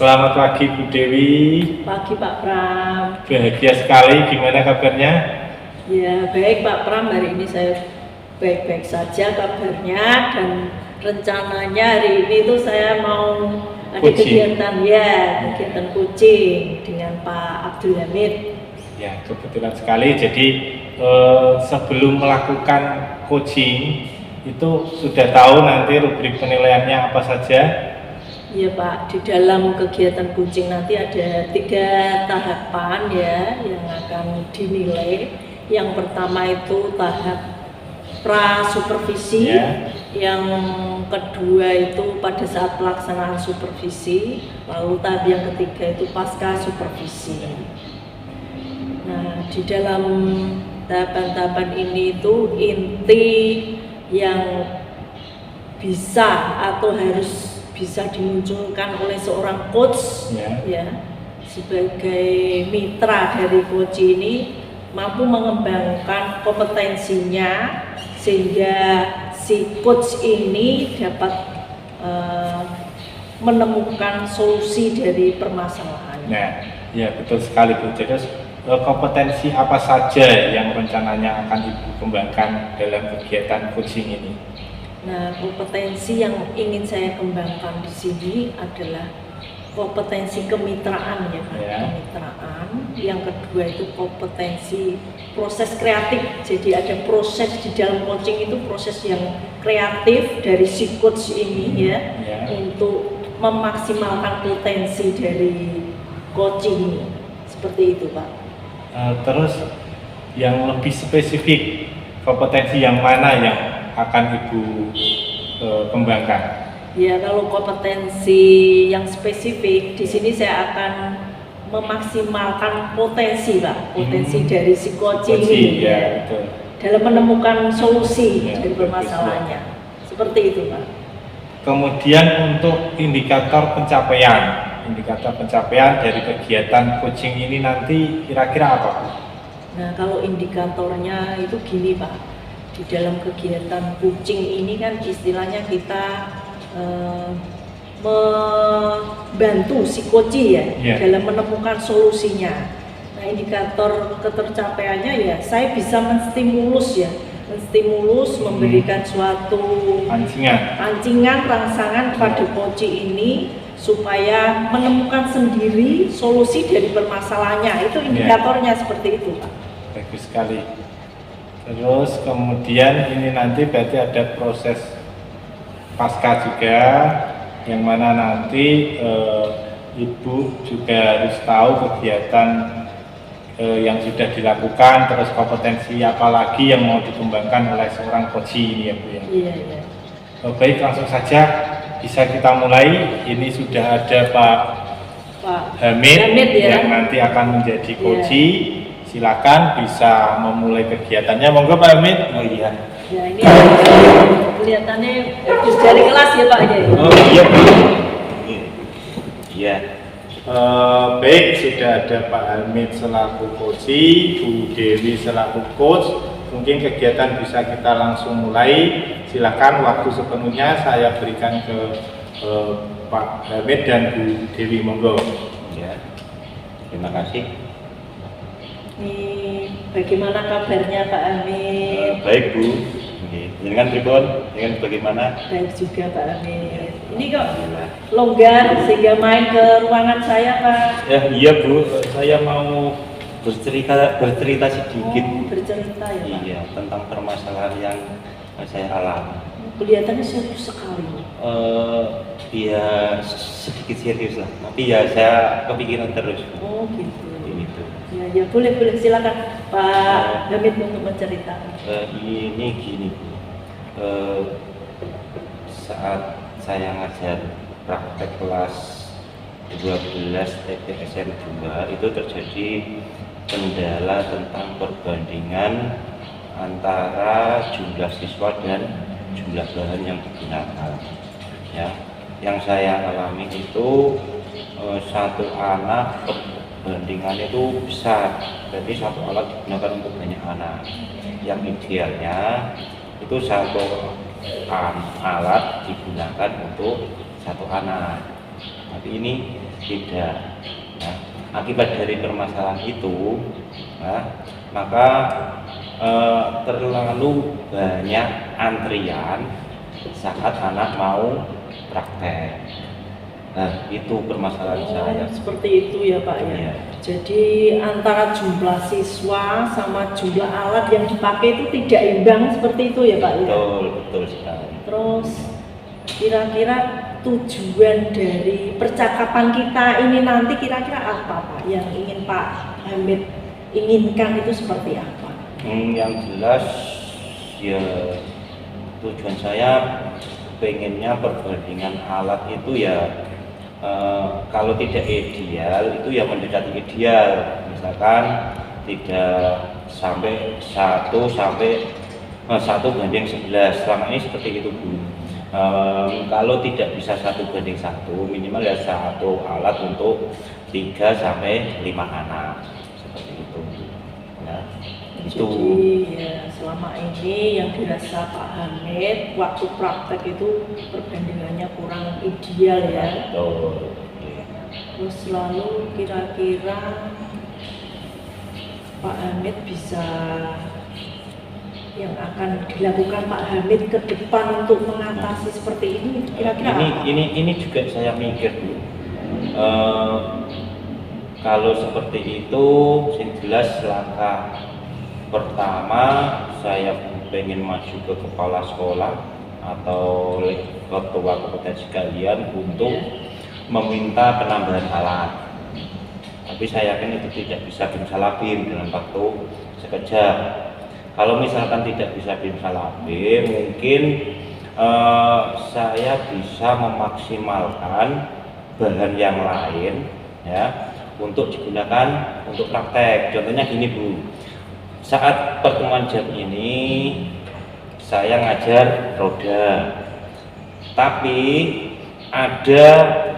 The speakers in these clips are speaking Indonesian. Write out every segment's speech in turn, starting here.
Selamat pagi Bu Dewi. Pagi Pak Pram. Bahagia sekali, gimana kabarnya? Ya baik Pak Pram, hari ini saya baik-baik saja kabarnya, dan rencananya hari ini tuh saya mau ada kegiatan coaching dengan Pak Abdul Hamid. Ya, kebetulan sekali. Jadi sebelum melakukan coaching itu sudah tahu nanti rubrik penilaiannya apa saja? Iya Pak, di dalam kegiatan coaching nanti ada 3 tahapan ya yang akan dinilai. Yang pertama itu tahap pra-supervisi, yang kedua itu pada saat pelaksanaan supervisi, lalu tahap yang ketiga itu pasca supervisi. Nah, di dalam tahapan-tahapan ini itu inti yang bisa atau harus bisa dimunculkan oleh seorang coach ya sebagai mitra dari coach ini mampu mengembangkan kompetensinya sehingga si coach ini dapat menemukan solusi dari permasalahan. Nah, ya betul sekali Bu. Jadi kompetensi apa saja yang rencananya akan Ibu kembangkan dalam kegiatan coaching ini? Nah, kompetensi yang ingin saya kembangkan di sini adalah kompetensi kemitraan ya, kemitraan. Yang kedua itu kompetensi proses kreatif. Jadi ada proses di dalam coaching itu proses yang kreatif dari si coach ini untuk memaksimalkan potensi dari coaching. Seperti itu Pak. Terus yang lebih spesifik, kompetensi yang mana yang akan Ibu kembangkan? Ya, kalau kompetensi yang spesifik di sini saya akan memaksimalkan potensi Pak, potensi dari si coaching ini betul. dalam menemukan solusi dari permasalahannya. Seperti itu Pak. Kemudian untuk indikator pencapaian dari kegiatan coaching ini nanti kira-kira apa? Nah, kalau indikatornya itu gini Pak. Di dalam kegiatan coaching ini kan istilahnya kita membantu si coach dalam menemukan solusinya. Nah, indikator ketercapaiannya ya saya bisa menstimulus memberikan suatu pancingan rangsangan pada coach ini supaya menemukan sendiri solusi dari permasalahannya. Itu indikatornya seperti itu Pak. Bagus sekali. Terus kemudian ini nanti berarti ada proses pasca juga, yang mana nanti Ibu juga harus tahu kegiatan yang sudah dilakukan, terus kompetensi apa lagi yang mau dikembangkan oleh seorang coach ini ya Bu ya. Iya. Baik, langsung saja bisa kita mulai. Ini sudah ada Pak Hamid yang nanti akan menjadi coach. Silakan bisa memulai kegiatannya. Monggo Pak Hamid. Oh iya. Ya, ini kelihatannya habis dari kelas ya Pak ya. Oh iya Bu. Iya. Baik, sudah ada Pak Hamid selaku coach, Bu Dewi selaku coach. Mungkin kegiatan bisa kita langsung mulai. Silakan, waktu sepenuhnya saya berikan ke Pak Hamid dan Bu Dewi. Monggo. Ya. Terima kasih. Bagaimana kabarnya Pak Hamid? Baik Bu. Ini kan pripun? Ini bagaimana? Baik juga Pak Hamid. Ini kok longgar sehingga main ke ruangan saya Pak? Ya iya Bu, saya mau bercerita sedikit. Bercerita ya Pak? Iya, tentang permasalahan yang saya alami. Kelihatannya serius sekali. Ya sedikit serius lah, tapi ya saya kepikiran terus. Oh gitu. Gitu. Ya boleh silakan Pak Hamid untuk menceritakan. Ini gini Bu, saat saya ngajar praktek kelas 12 TPSN 2 itu terjadi kendala tentang perbandingan antara jumlah siswa dan jumlah bahan yang digunakan. Ya, yang saya alami itu satu anak perbandingan itu besar, berarti satu alat digunakan untuk banyak anak. Yang idealnya itu satu alat digunakan untuk satu anak. Tapi ini tidak. Nah, akibat dari permasalahan itu, maka terlalu banyak antrian saat anak mau praktek. Nah, itu permasalahan saya. Seperti itu ya Pak ya. Iya. Jadi antara jumlah siswa sama jumlah alat yang dipakai itu tidak imbang seperti itu ya Pak ya. Betul sekali. Terus kira-kira tujuan dari percakapan kita ini nanti kira-kira apa Pak yang ingin Pak Hamid inginkan itu seperti apa? Yang jelas ya tujuan saya pengennya perbandingan alat itu ya kalau tidak ideal itu ya mendekati ideal, misalkan tidak sampai 1:11. Selama ini seperti itu Bu. Kalau tidak bisa 1:1 minimal ya satu alat untuk 3 sampai 5 anak seperti itu. Ya, itu. Jadi ya selama ini yang dirasa Pak Hamid waktu praktek itu perbandingannya kurang ideal ya. Betul. Terus lalu kira-kira Pak Hamid bisa yang akan dilakukan Pak Hamid ke depan untuk mengatasi seperti ini kira-kira apa? Ini juga saya mikir Bu. Kalau seperti itu, yang jelas langkah pertama saya pengen maju ke kepala sekolah atau ketua kompetensi kalian untuk meminta penambahan alat. Tapi saya yakin itu tidak bisa bimsalabim dalam waktu sekejap. Kalau misalkan tidak bisa bimsalabim, mungkin saya bisa memaksimalkan bahan yang lain ya untuk digunakan untuk praktek. Contohnya gini Bu. Saat pertemuan jam ini saya ngajar roda, tapi ada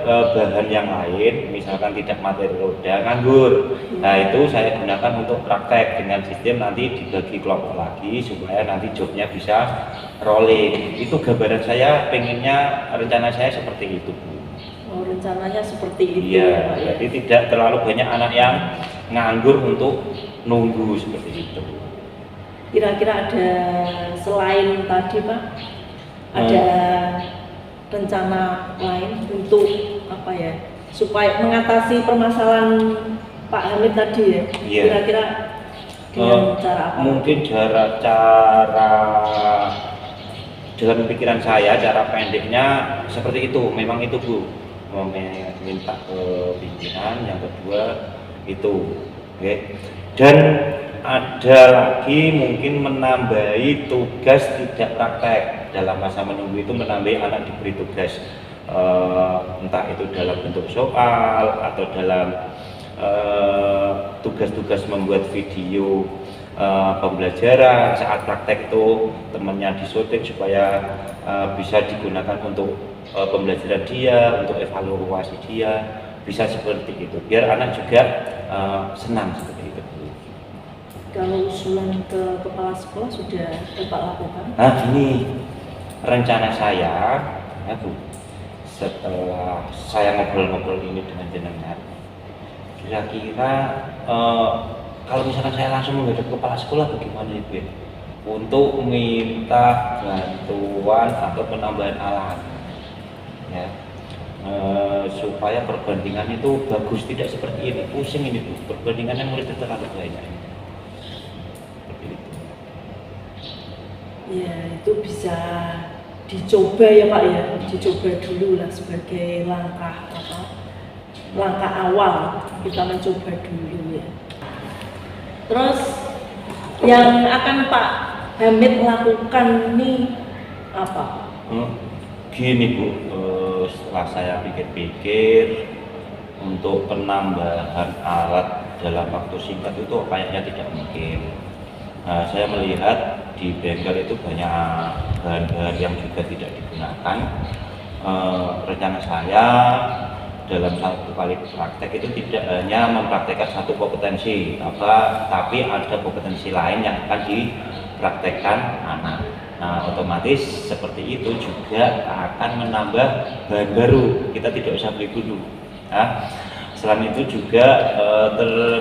bahan yang lain, misalkan tidak materi roda, nganggur. Nah itu saya gunakan untuk praktek dengan sistem nanti dibagi kelompok lagi supaya nanti jobnya bisa rolling. Itu gambaran saya, pengennya rencana saya seperti itu Bu. Oh, rencananya seperti itu. Iya, jadi tidak terlalu banyak anak yang nganggur untuk nunggu seperti itu. Kira-kira ada selain tadi Pak, ada rencana lain untuk apa ya supaya mengatasi permasalahan Pak Hamid tadi ya? Iya. Kira-kira dengan cara apa? Mungkin cara dalam pikiran saya, cara pendeknya seperti itu. Memang itu Bu, meminta ke pimpinan. Yang kedua itu, oke. Dan ada lagi mungkin menambahi tugas tidak praktek. Dalam masa menunggu itu menambahi anak diberi tugas, entah itu dalam bentuk soal atau dalam tugas-tugas membuat video pembelajaran. Saat praktek itu temannya disyuting supaya bisa digunakan untuk pembelajaran dia, untuk evaluasi dia, bisa seperti itu biar anak juga senang seperti itu. Kalau usulan ke kepala sekolah sudah Bapak lakukan? Nah ini rencana saya ya Bu, setelah saya ngobrol-ngobrol ini dengan jenengan, kira-kira kalau misalkan saya langsung menghadap kepala sekolah bagaimana Ibu untuk minta bantuan atau penambahan alat ya, supaya perbandingan itu bagus, tidak seperti ini pusing ini Bu, perbandingannya mulai terlalu banyak. Ya itu bisa dicoba ya Pak ya, dicoba dulu lah sebagai langkah awal kita mencoba dulu ya. Terus yang akan Pak Hamid lakukan ini apa? Gini Bu, setelah saya pikir-pikir untuk penambahan alat dalam waktu singkat itu kayaknya tidak mungkin. Saya melihat di bengkel itu banyak bahan-bahan yang juga tidak digunakan. Rencana saya dalam satu kali praktek itu tidak hanya mempraktekkan satu kompetensi, tapi ada kompetensi lain yang akan dipraktekkan anak. Nah, otomatis seperti itu juga akan menambah bahan baru. Kita tidak usah beli dulu. Nah, selain itu juga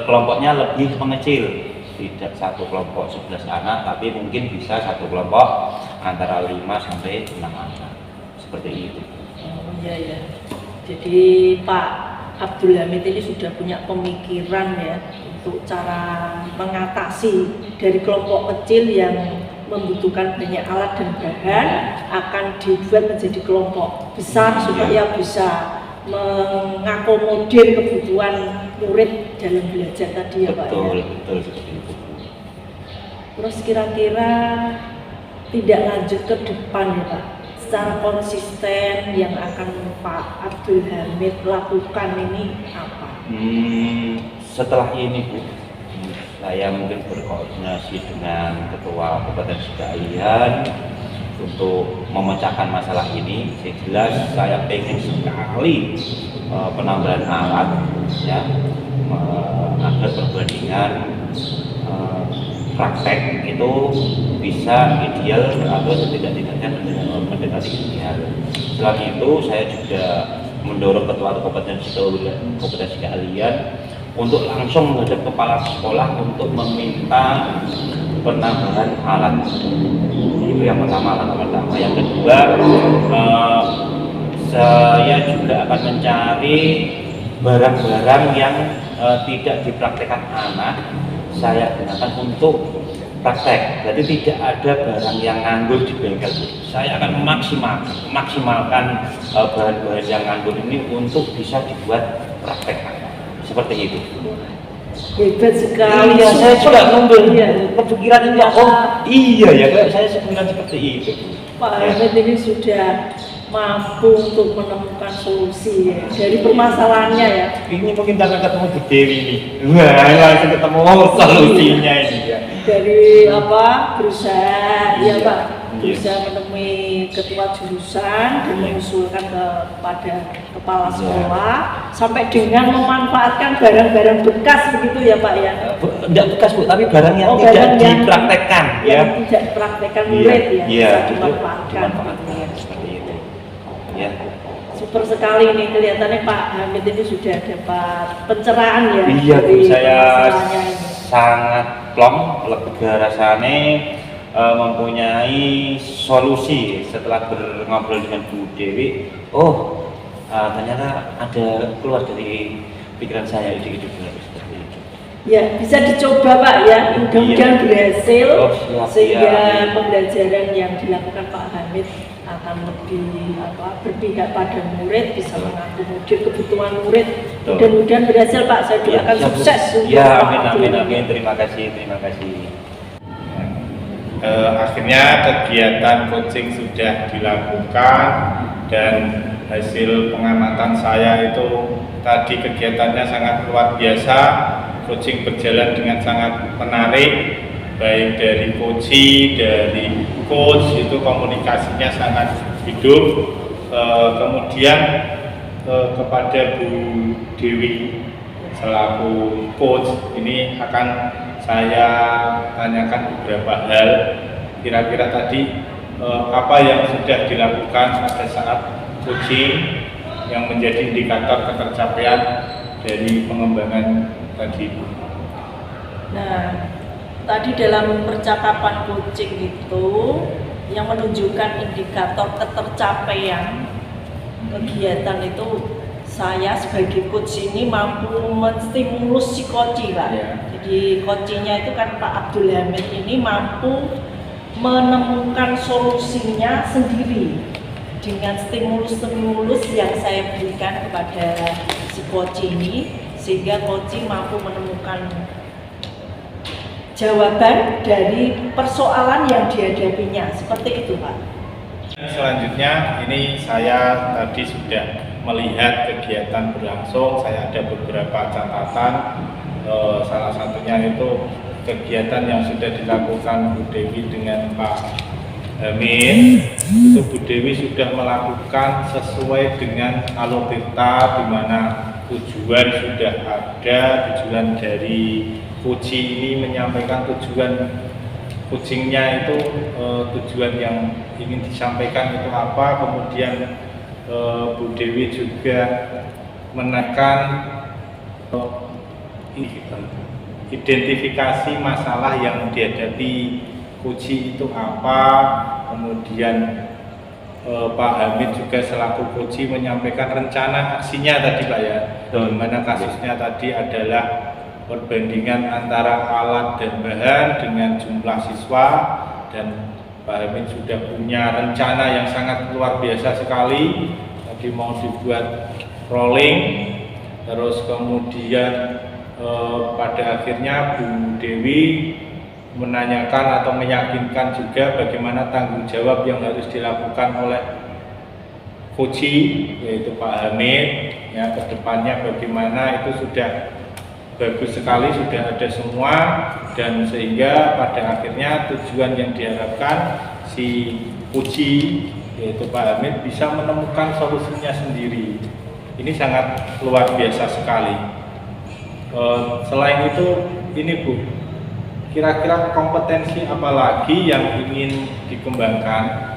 kelompoknya lebih mengecil, tidak satu kelompok 11 anak, tapi mungkin bisa satu kelompok antara 5 sampai 6 anak. Seperti itu. Oh iya ya. Jadi Pak Abdul Hamid ini sudah punya pemikiran ya untuk cara mengatasi dari kelompok kecil yang membutuhkan banyak alat dan bahan akan dibuat menjadi kelompok besar supaya bisa mengakomodir kebutuhan murid dalam belajar tadi ya Pak ya. Betul seperti itu. Terus kira-kira tidak lanjut ke depan ya Pak, secara konsisten yang akan Pak Abdul Hamid lakukan ini apa? Setelah ini Bu, saya mungkin berkoordinasi dengan Ketua Kompetensi Keahlian untuk memecahkan masalah ini. Yang jelas saya pengen sekali penambahan alat ya, agar perbandingan praktek itu bisa ideal atau setidak-tidaknya mendekati ideal. Selain itu saya juga mendorong Ketua Kompetensi Keahlian untuk langsung menghadap kepala sekolah untuk meminta penambahan alat. Itu yang pertama. Yang kedua, saya juga akan mencari barang-barang yang tidak dipraktekkan anak, saya gunakan untuk praktek. Jadi tidak ada barang yang nganggur di bengkel. Saya akan maksimalkan bahan-bahan yang nganggur ini untuk bisa dibuat praktek. Seperti itu. Hebat sekali. Iya, saya juga ngambil kepikiran ini. Oh iya ya, saya sebenarnya seperti itu. Pak Hamid ini sudah mampu untuk menemukan solusi ya, dari permasalahannya ya. Ini mungkin karena ketemu Bu Dewi ini. Wah, langsung ketemu solusinya ini ya. Dari berusaha ya Pak, berusaha menemui ketua jurusan dan mengusulkan kepada kepala sekolah sampai dengan memanfaatkan barang-barang bekas begitu ya Pak ya. Tidak bekas Bu, tapi barang yang tidak dipraktekkan yang tidak dipraktekkan murid ya, bisa dimanfaatkan. Seperti itu. Ya. Super sekali nih, kelihatannya Pak Hamid ini sudah dapat pencerahan ya. Iya Bu, saya ini sangat plong, lega rasanya mempunyai solusi setelah ngobrol dengan Bu Dewi. Oh, ternyata ada keluar dari pikiran saya ide-ide seperti itu. Ya, bisa dicoba Pak ya, mudah-mudahan berhasil sehingga pembelajaran yang dilakukan Pak Hamid akan lebih berpihak pada murid, bisa mengakomodir kebutuhan murid. Mudah-mudahan berhasil Pak, saya doakan sukses. Ya, amin. Terima kasih. Akhirnya kegiatan coaching sudah dilakukan dan hasil pengamatan saya itu tadi kegiatannya sangat luar biasa. Coaching berjalan dengan sangat menarik, baik dari dari coach itu komunikasinya sangat hidup. Kemudian kepada Bu Dewi selaku coach ini akan saya tanyakan beberapa hal. Kira-kira tadi apa yang sudah dilakukan pada saat coaching yang menjadi indikator ketercapaian dari pengembangan tadi. Nah, tadi dalam percakapan coaching itu yang menunjukkan indikator ketercapaian kegiatan itu, saya sebagai coach ini mampu menstimulus si coach Pak. Ya. Jadi coachnya itu kan Pak Abdul Hamid ini mampu menemukan solusinya sendiri dengan stimulus-stimulus yang saya berikan kepada si coach ini, sehingga coach mampu menemukan jawaban dari persoalan yang dihadapinya. Seperti itu Pak. Selanjutnya ini saya tadi sudah melihat kegiatan berlangsung, saya ada beberapa catatan, salah satunya itu kegiatan yang sudah dilakukan Bu Dewi dengan Pak Hamid. Itu Bu Dewi sudah melakukan sesuai dengan alur tirta, di mana tujuan sudah ada, tujuan dari Puji ini menyampaikan tujuan coachingnya itu tujuan yang ingin disampaikan itu apa, kemudian Bu Dewi juga menekan identifikasi masalah yang dihadapi coaching itu apa, kemudian Pak Hamid juga selaku coaching menyampaikan rencana aksinya tadi Pak ya, di mana kasusnya tadi adalah perbandingan antara alat dan bahan dengan jumlah siswa, dan Pak Hamid sudah punya rencana yang sangat luar biasa sekali. Tadi mau dibuat rolling, terus kemudian pada akhirnya Bu Dewi menanyakan atau meyakinkan juga bagaimana tanggung jawab yang harus dilakukan oleh coaching, yaitu Pak Hamid ya, kedepannya bagaimana itu sudah bagus sekali, sudah ada semua, dan sehingga pada akhirnya tujuan yang diharapkan si coaching, yaitu Pak Hamid, bisa menemukan solusinya sendiri. Ini sangat luar biasa sekali. Selain itu, ini Bu, kira-kira kompetensi apa lagi yang ingin dikembangkan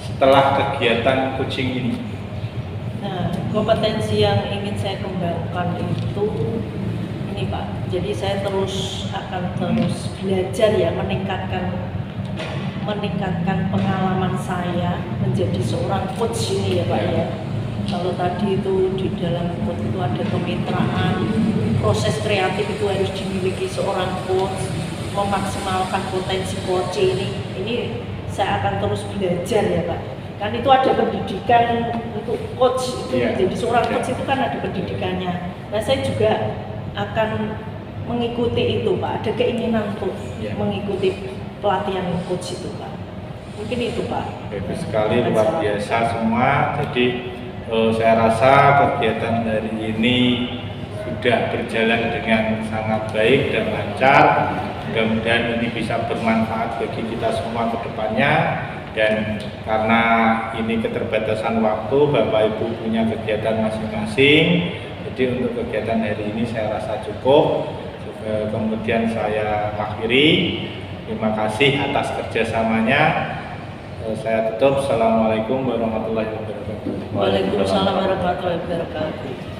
setelah kegiatan coaching ini? Nah, kompetensi yang ingin saya kembangkan itu ini Pak. Jadi saya akan terus belajar ya, meningkatkan pengalaman saya menjadi seorang coach ini ya Pak ya. Kalau tadi itu di dalam coach itu ada kemitraan, proses kreatif itu harus dimiliki seorang coach, memaksimalkan potensi coach ini saya akan terus belajar ya Pak. Kan itu ada pendidikan untuk coach itu, jadi seorang coach itu kan ada pendidikannya. Nah saya juga akan mengikuti itu Pak, ada keinginan untuk mengikuti pelatihan coach itu Pak. Mungkin itu Pak. Bagus sekali, luar biasa semua. Jadi saya rasa kegiatan hari ini sudah berjalan dengan sangat baik dan lancar. Mudah-mudahan ini bisa bermanfaat bagi kita semua ke depannya. Dan karena ini keterbatasan waktu, Bapak Ibu punya kegiatan masing-masing, jadi untuk kegiatan hari ini saya rasa cukup. Kemudian saya akhiri. Terima kasih atas kerjasamanya. Saya tutup. Assalamualaikum warahmatullahi wabarakatuh. Waalaikumsalam warahmatullahi wabarakatuh.